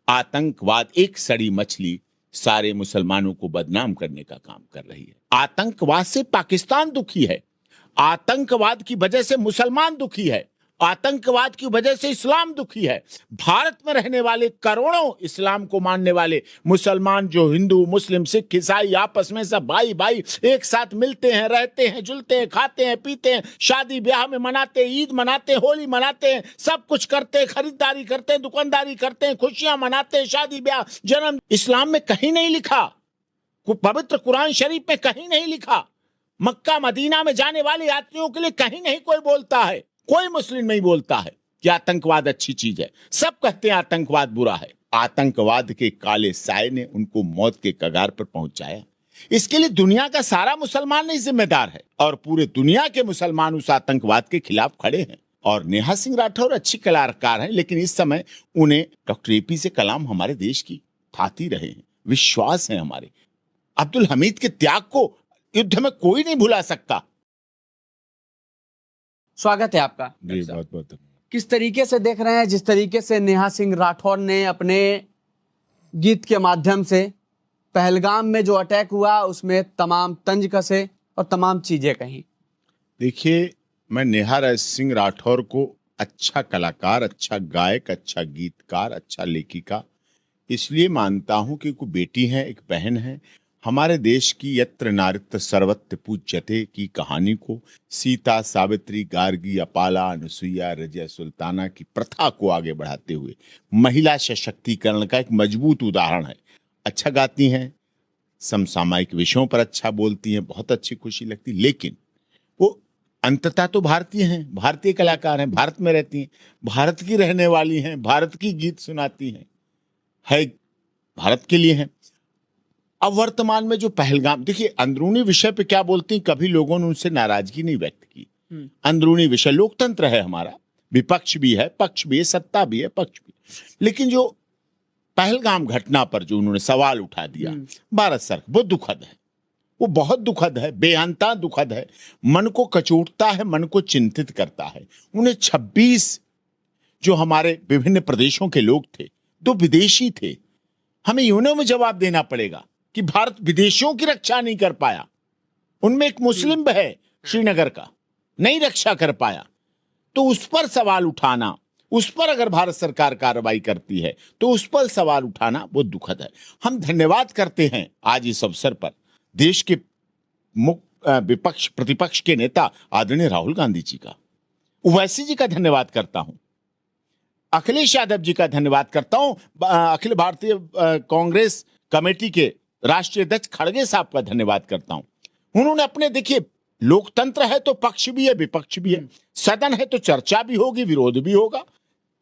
आतंकवाद एक सड़ी मछली सारे मुसलमानों को बदनाम करने का काम कर रही है। आतंकवाद से पाकिस्तान दुखी है, आतंकवाद की वजह से मुसलमान दुखी है, आतंकवाद की वजह से इस्लाम दुखी है। भारत में रहने वाले करोड़ों इस्लाम को मानने वाले मुसलमान, जो हिंदू, मुस्लिम, सिख, ईसाई, आपस में सब भाई भाई एक साथ मिलते हैं, रहते हैं, जुलते हैं, खाते हैं, पीते हैं, शादी ब्याह में मनाते हैं, ईद मनाते हैं, होली मनाते हैं, सब कुछ करते हैं, खरीदारी करते हैं, दुकानदारी करते हैं, खुशियां मनाते हैं, शादी ब्याह, जन्म। इस्लाम में कहीं नहीं लिखा, पवित्र कुरान शरीफ में कहीं नहीं लिखा, मक्का मदीना में जाने वाले यात्रियों के लिए कहीं नहीं कोई बोलता है, कोई मुस्लिम नहीं बोलता है कि आतंकवाद अच्छी चीज है। सब कहते हैं आतंकवाद बुरा है। आतंकवाद के काले साए ने उनको मौत के कगार पर पहुंचाया। इसके लिए दुनिया का सारा मुसलमान नहीं जिम्मेदार है, और पूरे दुनिया के मुसलमान उस आतंकवाद के खिलाफ खड़े हैं। और नेहा सिंह राठौर अच्छी कलाकार हैं, लेकिन इस समय उन्हें डॉक्टर APJ कलाम हमारे देश की थाती रहे हैं, विश्वास है हमारे। अब्दुल हमीद के त्याग को युद्ध में कोई नहीं भुला सकता। स्वागत है आपका। जी, बहुत बहुत। किस तरीके से देख रहे हैं, जिस तरीके से नेहा सिंह राठौर ने अपने गीत के माध्यम से पहलगाम में जो अटैक हुआ उसमें तमाम तंज कसे और तमाम चीजें कही। देखिए, मैं नेहा सिंह राठौर को अच्छा कलाकार, अच्छा गायक, अच्छा गीतकार, अच्छा लेखिका इसलिए मानता हूं कि कोई बेटी है, एक बहन है। हमारे देश की यत्र नारित्य सर्वत्र पूज्यते की कहानी को, सीता, सावित्री, गार्गी, अपाला, अनुसुईया, रजिया सुल्ताना की प्रथा को आगे बढ़ाते हुए महिला सशक्तिकरण का एक मजबूत उदाहरण है। अच्छा गाती हैं, समसामयिक विषयों पर अच्छा बोलती हैं, बहुत अच्छी खुशी लगती, लेकिन वो अंततः तो भारतीय हैं, भारतीय कलाकार हैं, भारत में रहती हैं, भारत की रहने वाली हैं, भारत की गीत सुनाती हैं, है भारत के लिए हैं। अब वर्तमान में जो पहलगाम, देखिए अंदरूनी विषय पे क्या बोलती हैं, कभी लोगों ने उनसे नाराजगी नहीं व्यक्त की। अंदरूनी विषय, लोकतंत्र है हमारा, विपक्ष भी है, पक्ष भी है, सत्ता भी है, पक्ष भी। लेकिन जो पहलगाम घटना पर जो उन्होंने सवाल उठा दिया भारत सरकार, वो दुखद है, वो बहुत दुखद है, बेअंता दुखद है, मन को कचोटता है, मन को चिंतित करता है। उन्हें 26 जो हमारे विभिन्न प्रदेशों के लोग थे, 2 विदेशी थे, हमें यूनो में जवाब देना पड़ेगा कि भारत विदेशियों की रक्षा नहीं कर पाया। उनमें एक मुस्लिम है श्रीनगर का, नहीं रक्षा कर पाया, तो उस पर सवाल उठाना, उस पर अगर भारत सरकार कार्रवाई करती है तो उस पर सवाल उठाना वो दुखद है। हम धन्यवाद करते हैं आज इस अवसर पर देश के विपक्ष प्रतिपक्ष के नेता आदरणीय राहुल गांधी जी का, ओवैसी जी का धन्यवाद करता हूं, अखिलेश यादव जी का धन्यवाद करता हूं, अखिल भारतीय कांग्रेस कमेटी के राष्ट्रीय अध्यक्ष खड़गे साहब का धन्यवाद करता हूं। उन्होंने अपने, देखिए लोकतंत्र है तो पक्ष भी है, विपक्ष भी है, सदन है तो चर्चा भी होगी, विरोध भी होगा,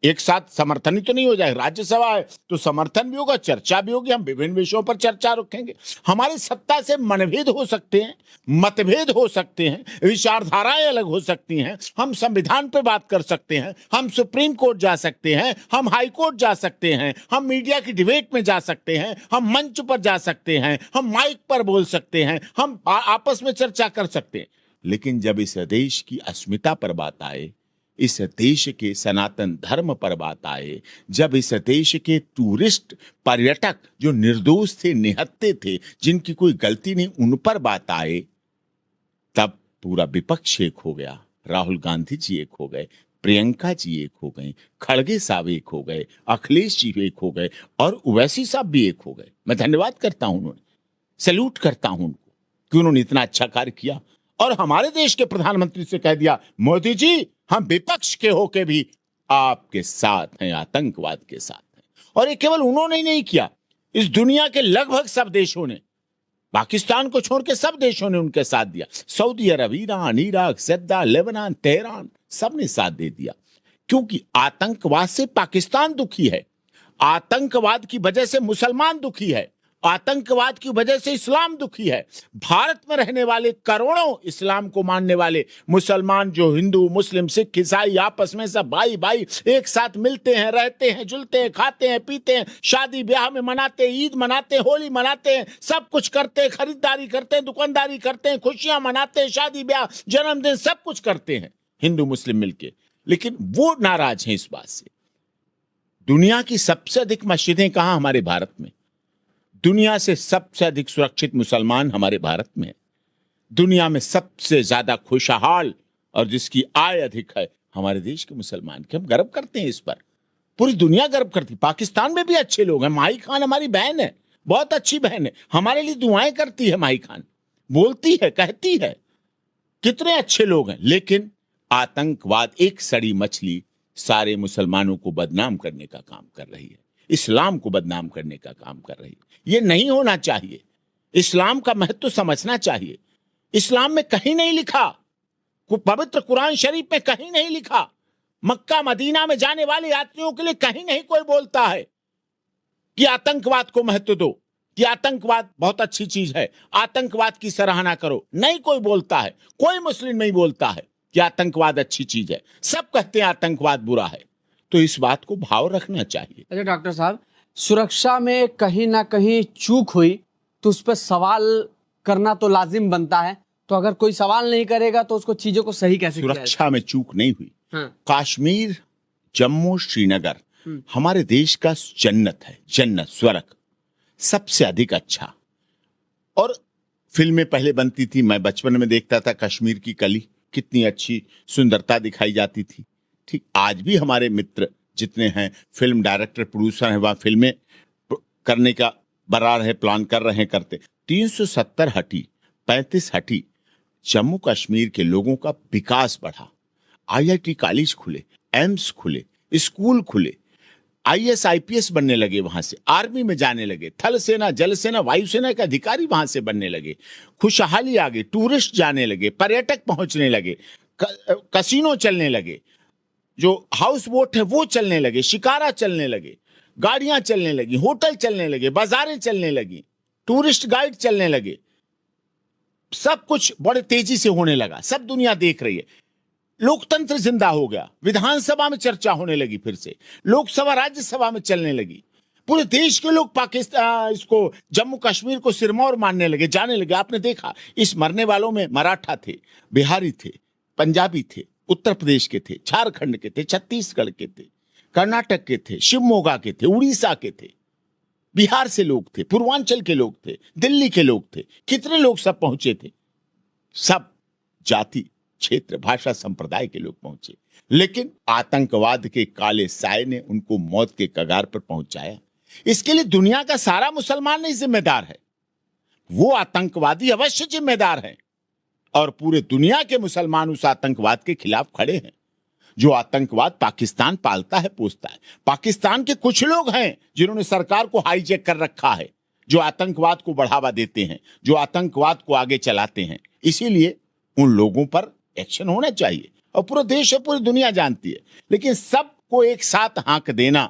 एक साथ समर्थन ही तो नहीं हो जाएगा। राज्यसभा है तो समर्थन भी होगा, चर्चा भी होगी, हम विभिन्न विषयों पर चर्चा रखेंगे। हमारी सत्ता से मनभेद हो सकते हैं, मतभेद हो सकते हैं, विचारधाराएं अलग हो सकती हैं, हम संविधान पर बात कर सकते हैं, हम सुप्रीम कोर्ट जा सकते हैं, हम हाई कोर्ट जा सकते हैं, हम मीडिया की डिबेट में जा सकते हैं, हम मंच पर जा सकते हैं, हम माइक पर बोल सकते हैं, हम आपस में चर्चा कर सकते हैं। लेकिन जब इस देश की अस्मिता पर बात आए, इस देश के सनातन धर्म पर बात आए, जब इस देश के टूरिस्ट पर्यटक जो निर्दोष थे, निहत्थे थे, जिनकी कोई गलती नहीं, उन पर बात आए, तब पूरा विपक्ष एक हो गया। राहुल गांधी जी एक हो गए, प्रियंका जी एक हो गए, खड़गे साहब एक हो गए, अखिलेश जी एक हो गए, और ओवैसी साहब भी एक हो गए। मैं धन्यवाद करता हूं, उन्होंने सैल्यूट करता हूं उनको कि उन्होंने इतना अच्छा कार्य किया, और हमारे देश के प्रधानमंत्री से कह दिया, मोदी जी हम विपक्ष के होके भी आपके साथ हैं, आतंकवाद के साथ हैं। और ये केवल उन्होंने ही नहीं किया, इस दुनिया के लगभग सब देशों ने, पाकिस्तान को छोड़ के सब देशों ने उनके साथ दिया। Saudi Arab, Iran, Iraq, Jeddah, Lebanon, Tehran, सबने साथ दे दिया, क्योंकि आतंकवाद से पाकिस्तान दुखी है, आतंकवाद की वजह से मुसलमान दुखी है, आतंकवाद की वजह से इस्लाम दुखी है। भारत में रहने वाले करोड़ों इस्लाम को मानने वाले मुसलमान, जो हिंदू, मुस्लिम, सिख, ईसाई आपस में सब भाई भाई एक साथ मिलते हैं, रहते हैं, जुलते हैं, खाते हैं, पीते हैं, शादी ब्याह में मनाते हैं, ईद मनाते हैं, होली मनाते हैं, सब कुछ करते हैं, खरीदारी करते हैं, दुकानदारी करते हैं, खुशियां मनाते हैं, शादी ब्याह, जन्मदिन, सब कुछ करते हैं हिंदू मुस्लिम मिलके। लेकिन वो नाराज हैं इस बात से। दुनिया की सबसे अधिक मस्जिदें कहां? हमारे भारत में। दुनिया से सबसे अधिक सुरक्षित मुसलमान हमारे भारत में है। दुनिया में सबसे ज्यादा खुशहाल और जिसकी आय अधिक है हमारे देश के मुसलमान के। हम गर्व करते हैं इस पर, पूरी दुनिया गर्व करती। पाकिस्तान में भी अच्छे लोग हैं। माही खान हमारी बहन है, बहुत अच्छी बहन है, हमारे लिए दुआएं करती है। माही खान बोलती है, कहती है, कितने अच्छे लोग हैं। लेकिन आतंकवाद एक सड़ी मछली सारे मुसलमानों को बदनाम करने का काम कर रही है, इस्लाम को बदनाम करने का काम कर रही है। यह नहीं होना चाहिए। इस्लाम का महत्व समझना चाहिए। इस्लाम में कहीं नहीं लिखा, पवित्र कुरान शरीफ में कहीं नहीं लिखा, मक्का मदीना में जाने वाले यात्रियों के लिए कहीं नहीं कोई बोलता है कि आतंकवाद को महत्व दो, कि आतंकवाद बहुत अच्छी चीज है, आतंकवाद की सराहना करो। नहीं कोई बोलता है, कोई मुस्लिम नहीं बोलता है कि आतंकवाद अच्छी चीज है। सब कहते हैं आतंकवाद बुरा है। तो इस बात को भाव रखना चाहिए। अच्छा डॉक्टर साहब, सुरक्षा में कहीं ना कहीं चूक हुई तो उस पर सवाल करना तो लाजिम बनता है। तो अगर कोई सवाल नहीं करेगा तो उसको चीजों को सही कैसे किया जाए? सुरक्षा में चूक नहीं हुई। हाँ। कश्मीर, जम्मू, श्रीनगर हमारे देश का जन्नत है, जन्नत, स्वर्ग, सबसे अधिक अच्छा। और फिल्में पहले बनती थी, मैं बचपन में देखता था कश्मीर की कली, कितनी अच्छी सुंदरता दिखाई जाती थी। ठीक आज भी हमारे मित्र जितने हैं, फिल्म डायरेक्टर, प्रोड्यूसर हैं, वहां फिल्में करने का बना रहे, प्लान कर रहे हैं, करते। 370 हटी, 35 हटी। जम्मू कश्मीर के लोगों का विकास बढ़ा। IIT कॉलेज खुले, एम्स खुले, स्कूल खुले, IAS IPS बनने लगे, वहां से आर्मी में जाने लगे, थल सेना, जल सेना, वायुसेना के अधिकारी वहां से बनने लगे। खुशहाली आ गई, टूरिस्ट जाने लगे, पर्यटक पहुंचने लगे, कसिनो चलने लगे, जो हाउस बोट है वो चलने लगे, शिकारा चलने लगे, गाड़ियां चलने लगी, होटल चलने लगे, बाजारें चलने लगी, टूरिस्ट गाइड चलने लगे। सब कुछ बड़े तेजी से होने लगा, सब दुनिया देख रही है। लोकतंत्र जिंदा हो गया, विधानसभा में चर्चा होने लगी, फिर से लोकसभा राज्यसभा में चलने लगी। पूरे देश के लोग पाकिस्तान, इसको जम्मू कश्मीर को सिरमौर मानने लगे, जाने लगे। आपने देखा इस मरने वालों में मराठा थे, बिहारी थे, पंजाबी थे, उत्तर प्रदेश के थे, झारखंड के थे, छत्तीसगढ़ के थे, कर्नाटक के थे, शिवमोगा के थे, उड़ीसा के थे, बिहार से लोग थे, पूर्वांचल के लोग थे, दिल्ली के लोग थे। कितने लोग सब पहुंचे थे, सब जाति, क्षेत्र, भाषा, संप्रदाय के लोग पहुंचे। लेकिन आतंकवाद के काले साए ने उनको मौत के कगार पर पहुंचाया। इसके लिए दुनिया का सारा मुसलमान नहीं जिम्मेदार है, वो आतंकवादी अवश्य जिम्मेदार है। और पूरे दुनिया के मुसलमान उस आतंकवाद के खिलाफ खड़े हैं जो आतंकवाद पाकिस्तान पालता है, पोसता है। पाकिस्तान के कुछ लोग हैं जिन्होंने सरकार को हाईजैक कर रखा है, जो आतंकवाद को बढ़ावा देते हैं, जो आतंकवाद को आगे चलाते हैं। इसीलिए उन लोगों पर एक्शन होना चाहिए, और पूरा देश और पूरी दुनिया जानती है। लेकिन सबको एक साथ हाँक देना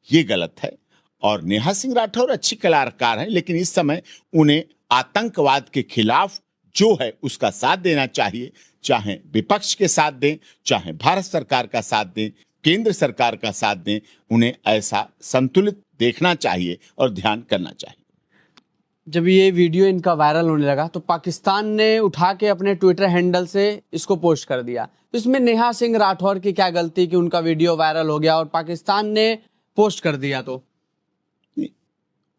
ये गलत है। और नेहा सिंह राठौर अच्छी कलाकार हैं, लेकिन इस समय उन्हें आतंकवाद के खिलाफ जो है उसका साथ देना चाहिए। चाहे विपक्ष के साथ दें, चाहे भारत सरकार का साथ दें, केंद्र सरकार का साथ दें, उन्हें ऐसा संतुलित देखना चाहिए और ध्यान करना चाहिए। जब ये वीडियो इनका वायरल होने लगा तो पाकिस्तान ने उठा के अपने ट्विटर हैंडल से इसको पोस्ट कर दिया। तो इसमें नेहा सिंह राठौर की क्या गलती कि उनका वीडियो वायरल हो गया और पाकिस्तान ने पोस्ट कर दिया? तो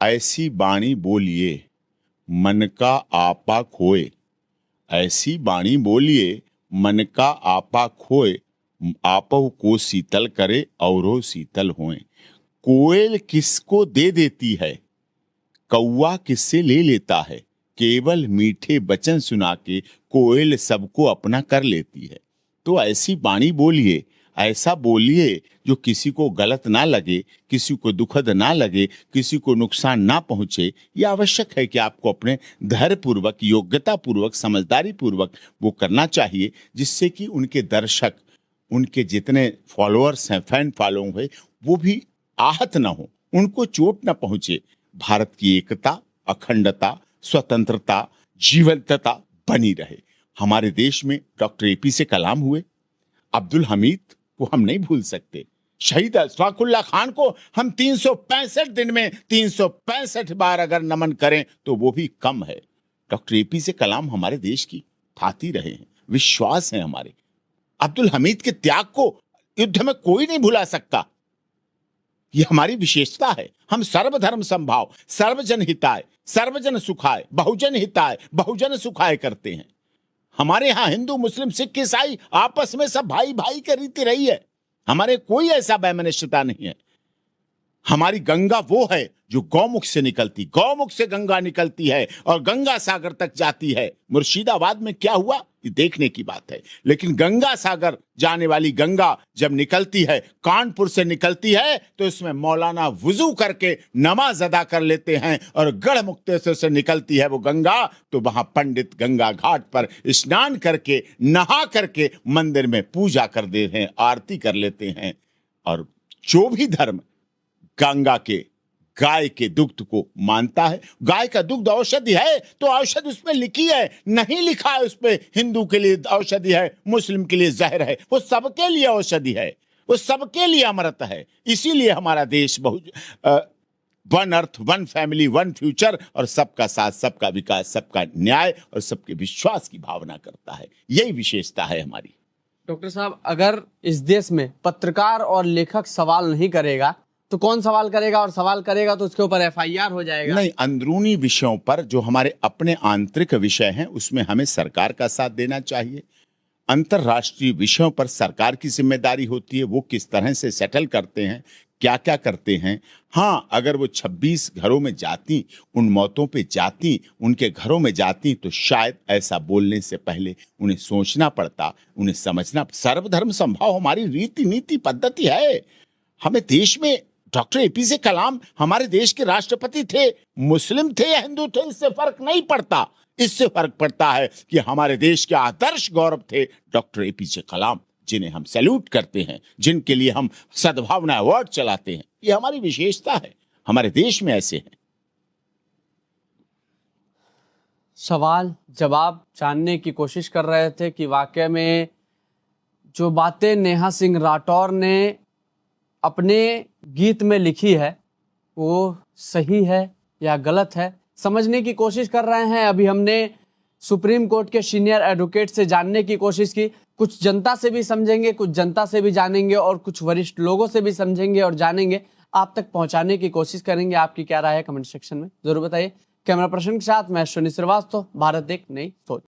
ऐसी बाणी बोलिए मन का आपा खोए, ऐसी बाणी बोलिए मन का आपा खोए, आपो को शीतल करे औरो शीतल होए। कोयल किसको दे देती है, कौवा किससे ले लेता है, केवल मीठे वचन सुना के कोयल सबको अपना कर लेती है। तो ऐसी बाणी बोलिए, ऐसा बोलिए जो किसी को गलत ना लगे, किसी को दुखद ना लगे, किसी को नुकसान ना पहुंचे। यह आवश्यक है कि आपको अपने धैर्य पूर्वक, योग्यता पूर्वक, समझदारी पूर्वक वो करना चाहिए, जिससे कि उनके दर्शक, उनके जितने फॉलोअर्स हैं, फैन फॉलोइंग है, वो भी आहत ना हो, उनको चोट ना पहुंचे। भारत की एकता, अखंडता, स्वतंत्रता, जीवंतता बनी रहे। हमारे देश में डॉक्टर APJ कलाम हुए, अब्दुल हमीद को हम नहीं भूल सकते, शहीद अशफाकुल्लाह खान को हम 365 दिन में 365 बार अगर नमन करें तो वो भी कम है। डॉक्टर APJ कलाम हमारे देश की थाती रहे हैं, विश्वास है हमारे। अब्दुल हमीद के त्याग को युद्ध में कोई नहीं भुला सकता। ये हमारी विशेषता है। हम सर्वधर्म समभाव, सर्वजन हिताय, सर्वजन सुखाय, बहुजन हिताय, बहुजन सुखाय करते हैं। हमारे यहाँ हिंदू, मुस्लिम, सिख, ईसाई आपस में सब भाई भाई की रीति रही है। हमारे कोई ऐसा वैमनस्यता नहीं है। हमारी गंगा वो है जो गौमुख से निकलती, गौमुख से गंगा निकलती है और गंगा सागर तक जाती है। मुर्शिदाबाद में क्या हुआ ये देखने की बात है, लेकिन गंगा सागर जाने वाली गंगा जब निकलती है, कानपुर से निकलती है, तो इसमें मौलाना वुजू करके नमाज अदा कर लेते हैं, और गढ़ मुक्तेश्वर से निकलती है वो गंगा, तो वहां पंडित गंगा घाट पर स्नान करके, नहा करके मंदिर में पूजा कर देते हैं, आरती कर लेते हैं। और जो भी धर्म गंगा के, गाय के दुग्ध को मानता है, गाय का दुग्ध औषधि है, तो औषधि उसमें लिखी है, नहीं लिखा है उस पे हिंदू के लिए औषधि है, मुस्लिम के लिए जहर है, वो सबके लिए औषधि है, वो सबके लिए अमृत है। इसीलिए हमारा देश बहुत one earth, one family, one future, और सबका साथ, सबका विकास, सबका न्याय और सबके विश्वास की भावना करता है। यही विशेषता है हमारी। डॉक्टर साहब, अगर इस देश में पत्रकार और लेखक सवाल नहीं करेगा तो कौन सवाल करेगा, और सवाल करेगा तो उसके ऊपर एफआईआर हो जाएगा? नहीं, अंदरूनी विषयों पर जो हमारे अपने आंतरिक विषय हैं उसमें हमें सरकार का साथ देना चाहिए। अंतर्राष्ट्रीय विषयों पर सरकार की जिम्मेदारी होती है, वो किस तरह से सेटल करते हैं, क्या क्या करते हैं। हाँ, अगर वो 26 घरों में जाती, उन मौतों पे जाती, उनके घरों में जाती, तो शायद ऐसा बोलने से पहले उन्हें सोचना पड़ता, उन्हें समझना। सर्वधर्म समभाव हमारी रीति नीति पद्धति है। हमें देश में डॉक्टर एपीजे कलाम हमारे देश के राष्ट्रपति थे, मुस्लिम थे या हिंदू थे, इससे फर्क नहीं पड़ता। इससे फर्क पड़ता है कि हमारे देश के आदर्श गौरव थे डॉक्टर एपीजे कलाम, जिन्हें हम सैल्यूट करते हैं, जिनके लिए हम सद्भावना अवार्ड चलाते हैं। ये हमारी विशेषता है, हमारे देश में ऐसे हैं। सवाल जवाब जानने की कोशिश कर रहे थे कि वाकई में जो बातें नेहा सिंह राठौर ने अपने गीत में लिखी है वो सही है या गलत है, समझने की कोशिश कर रहे हैं। अभी हमने सुप्रीम कोर्ट के सीनियर एडवोकेट से जानने की कोशिश की, कुछ जनता से भी समझेंगे, कुछ जनता से भी जानेंगे, और कुछ वरिष्ठ लोगों से भी समझेंगे और जानेंगे, आप तक पहुंचाने की कोशिश करेंगे। आपकी क्या राय है कमेंट सेक्शन में जरूर बताइए। कैमरा पर्सन के साथ मैं अश्विनी श्रीवास्तव, भारत एक नई सोच।